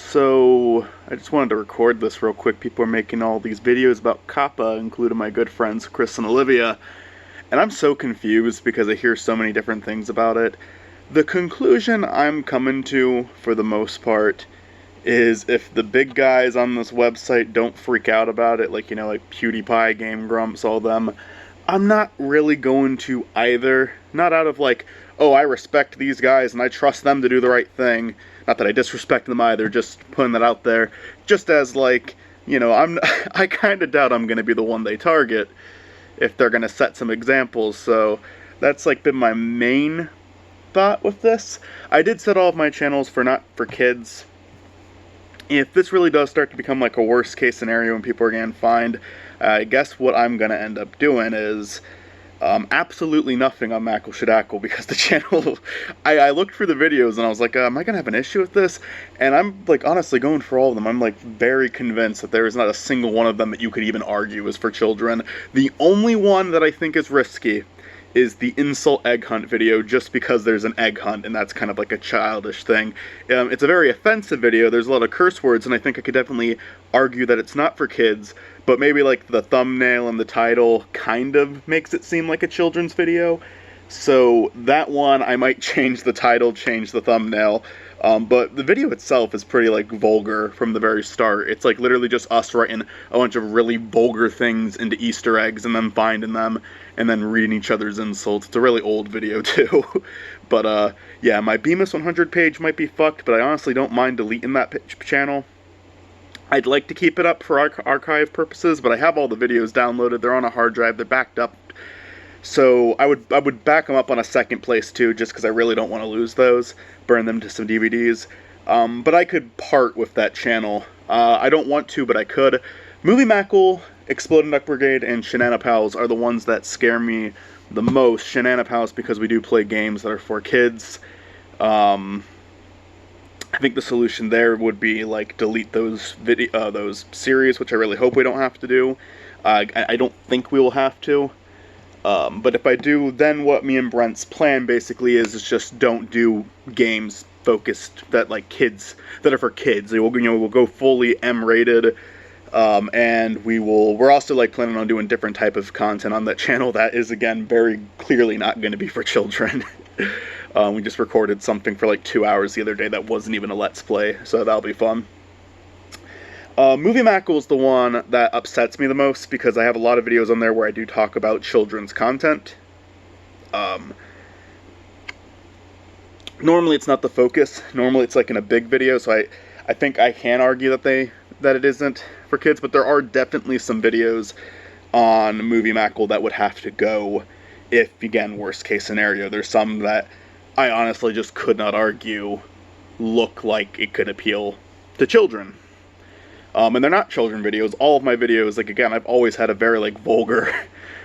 So, I just wanted to record this real quick. People are making all these videos about COPPA, including my good friends Chris and Olivia, and I'm so confused because I hear so many different things about it. The conclusion I'm coming to, for the most part, is if the big guys on this website don't freak out about it, like PewDiePie, Game Grumps, all them, I'm not really going to either. Not out of like, oh, I respect these guys and I trust them to do the right thing. Not that I disrespect them either, just putting that out there. Just as like, I kind of doubt I'm going to be the one they target if they're going to set some examples. So that's like been my main thought with this. I did set all of my channels for not for kids. If this really does start to become like a worst case scenario and people are getting fined, I guess what I'm going to end up doing is absolutely nothing on Mackle Shadackle, because the channel, I looked through the videos and I was like, am I going to have an issue with this? And I'm like honestly going for all of them. I'm like very convinced that there is not a single one of them that you could even argue is for children. The only one that I think is risky is the insult egg hunt video, just because there's an egg hunt and that's kind of like a childish thing. It's a very offensive video, there's a lot of curse words, and I think I could definitely argue that it's not for kids, but maybe like the thumbnail and the title kind of makes it seem like a children's video. So that one, I might change the title, change the thumbnail, but the video itself is pretty like vulgar from the very start. It's like literally just us writing a bunch of really vulgar things into Easter eggs and then finding them and then reading each other's insults. It's a really old video too. But yeah, my Bemis 100 page might be fucked, but I honestly don't mind deleting that channel. I'd like to keep it up for archive purposes, but I have all the videos downloaded. They're on a hard drive. They're backed up. So I would back them up on a second place too, just because I really don't want to lose those. Burn them to some DVDs. But I could part with that channel. I don't want to, but I could. Movie Mackle, Exploding Duck Brigade, and Shanana Pals are the ones that scare me the most. Shanana Pals because we do play games that are for kids. I think the solution there would be like delete those those series, which I really hope we don't have to do. I don't think we will have to. But if I do, then what me and Brent's plan basically is just don't do games focused that like kids, that are for kids. We'll go fully M-rated, and we're also like planning on doing different type of content on that channel that is again very clearly not going to be for children. We just recorded something for like 2 hours the other day that wasn't even a Let's Play, so that'll be fun. Movie Mackle is the one that upsets me the most, because I have a lot of videos on there where I do talk about children's content. Normally it's not the focus. Normally it's like in a big video, so I think I can argue that it isn't for kids, but there are definitely some videos on Movie Mackle that would have to go if, again, worst case scenario. There's some that I honestly just could not argue look like it could appeal to children. And they're not children videos. All of my videos, like, again, I've always had a very, like, vulgar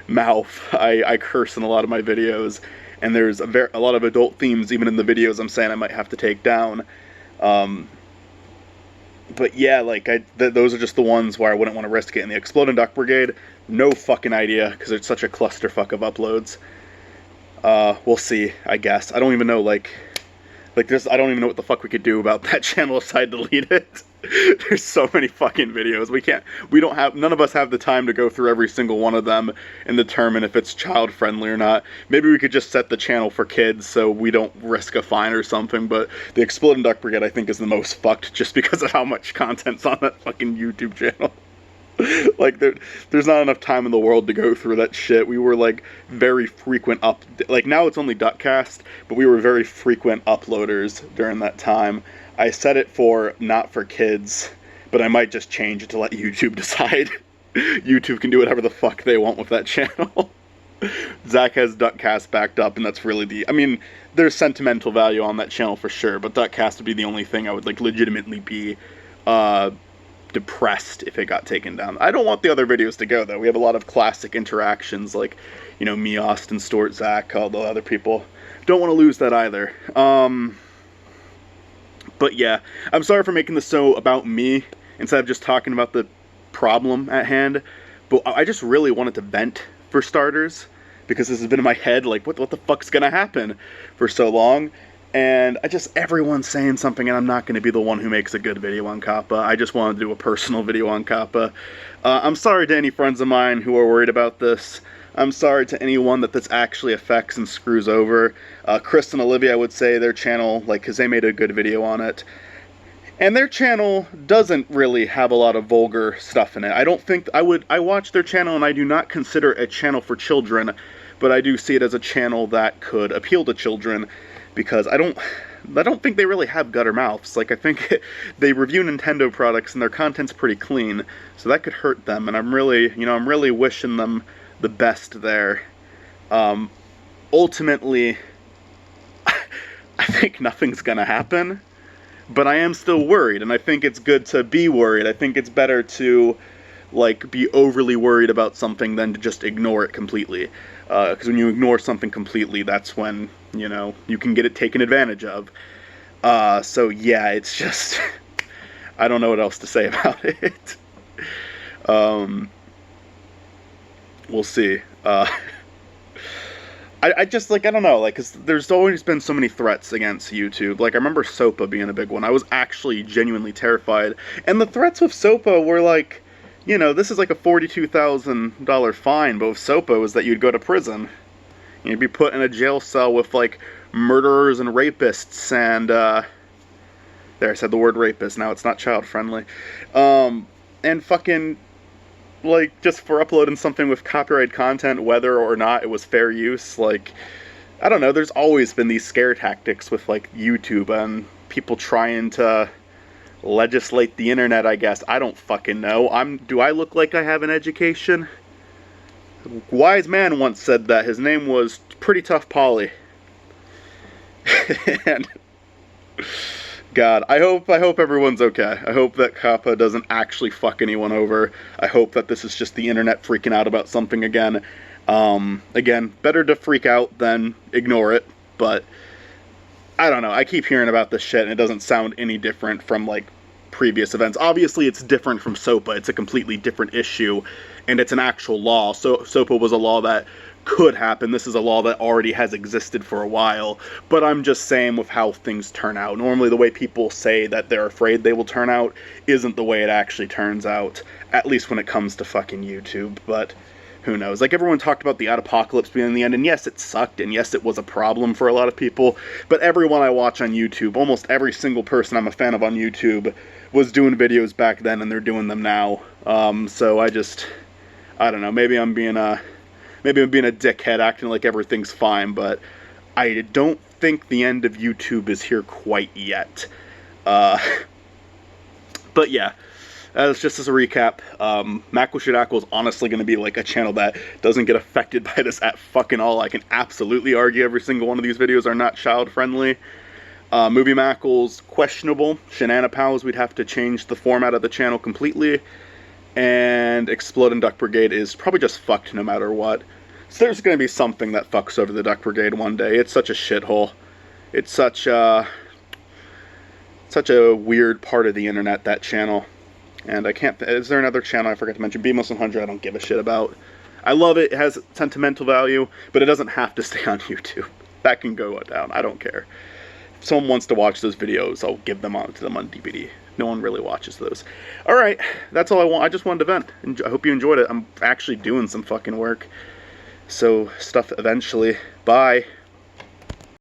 mouth. I curse in a lot of my videos, and there's a lot of adult themes even in the videos I'm saying I might have to take down. But yeah, like, those are just the ones where I wouldn't want to risk it. In the Exploding Duck Brigade, no fucking idea, because it's such a clusterfuck of uploads. We'll see, I guess. I don't even know, like I don't even know what the fuck we could do about that channel aside delete it. There's so many fucking videos. None of us have the time to go through every single one of them and determine if it's child friendly or not. Maybe we could just set the channel for kids so we don't risk a fine or something, but the Exploding Duck Brigade I think is the most fucked just because of how much content's on that fucking YouTube channel. Like, there's not enough time in the world to go through that shit. We were, like, very frequent like, now it's only Duckcast, but we were very frequent uploaders during that time. I set it for not for kids, but I might just change it to let YouTube decide. YouTube can do whatever the fuck they want with that channel. Zach has Duckcast backed up, and that's really I mean, there's sentimental value on that channel for sure, but Duckcast would be the only thing I would, like, legitimately be, depressed if it got taken down. I don't want the other videos to go, though. We have a lot of classic interactions, like, me, Austin, Stuart, Zach, all the other people. Don't want to lose that either. But yeah, I'm sorry for making this so about me, instead of just talking about the problem at hand, but I just really wanted to vent, for starters, because this has been in my head, like, what the fuck's gonna happen for so long. And everyone's saying something, and I'm not going to be the one who makes a good video on COPPA. I just want to do a personal video on COPPA. I'm sorry to any friends of mine who are worried about this. I'm sorry to anyone that this actually affects and screws over. Chris and Olivia, I would say their channel, because they made a good video on it. And their channel doesn't really have a lot of vulgar stuff in it. I watch their channel and I do not consider it a channel for children, but I do see it as a channel that could appeal to children, because I don't think they really have gutter mouths. I think they review Nintendo products and their content's pretty clean, so that could hurt them, and I'm really wishing them the best there. Ultimately, I think nothing's gonna happen, but I am still worried, and I think it's good to be worried. I think it's better to, be overly worried about something than to just ignore it completely. Because when you ignore something completely, that's when, you can get it taken advantage of. So yeah, it's just, I don't know what else to say about it. We'll see. I don't know, because there's always been so many threats against YouTube. I remember COPPA being a big one. I was actually genuinely terrified. And the threats with COPPA were this is a $42,000 fine, but with COPPA was that you'd go to prison. You'd be put in a jail cell with, murderers and rapists and, there, I said the word rapist, now it's not child-friendly. And fucking, just for uploading something with copyrighted content, whether or not it was fair use, I don't know, there's always been these scare tactics with, YouTube and people trying to legislate the internet, I guess. I don't fucking know. Do I look like I have an education? A wise man once said that. His name was Pretty Tough Polly. And God, I hope everyone's okay. I hope that COPPA doesn't actually fuck anyone over. I hope that this is just the internet freaking out about something again. Again, better to freak out than ignore it, but I don't know. I keep hearing about this shit and it doesn't sound any different from previous events. Obviously it's different from SOPA. It's a completely different issue and it's an actual law. So SOPA was a law that could happen. This is a law that already has existed for a while, but I'm just saying with how things turn out. Normally the way people say that they're afraid they will turn out isn't the way it actually turns out, at least when it comes to fucking YouTube, but who knows. Everyone talked about the apocalypse being the end, and yes, it sucked, and yes, it was a problem for a lot of people, but everyone I watch on YouTube, almost every single person I'm a fan of on YouTube, was doing videos back then, and they're doing them now. So I don't know, maybe I'm being a dickhead acting like everything's fine, but I don't think the end of YouTube is here quite yet. But yeah, that's just as a recap. Mackle is honestly going to be a channel that doesn't get affected by this at fucking all. I can absolutely argue every single one of these videos are not child friendly. Movie Mackle's questionable. Shenanapals, we'd have to change the format of the channel completely. And Exploding Duck Brigade is probably just fucked no matter what. So there's going to be something that fucks over the Duck Brigade one day. It's such a shithole. It's such a weird part of the internet, that channel. And I can't, is there another channel I forgot to mention? BMOS100 I don't give a shit about. I love it, it has sentimental value, but it doesn't have to stay on YouTube. That can go down, I don't care. If someone wants to watch those videos, I'll give them to them on DVD. No one really watches those. Alright, that's all I want. I just wanted to vent. I hope you enjoyed it. I'm actually doing some fucking work. So, stuff eventually. Bye.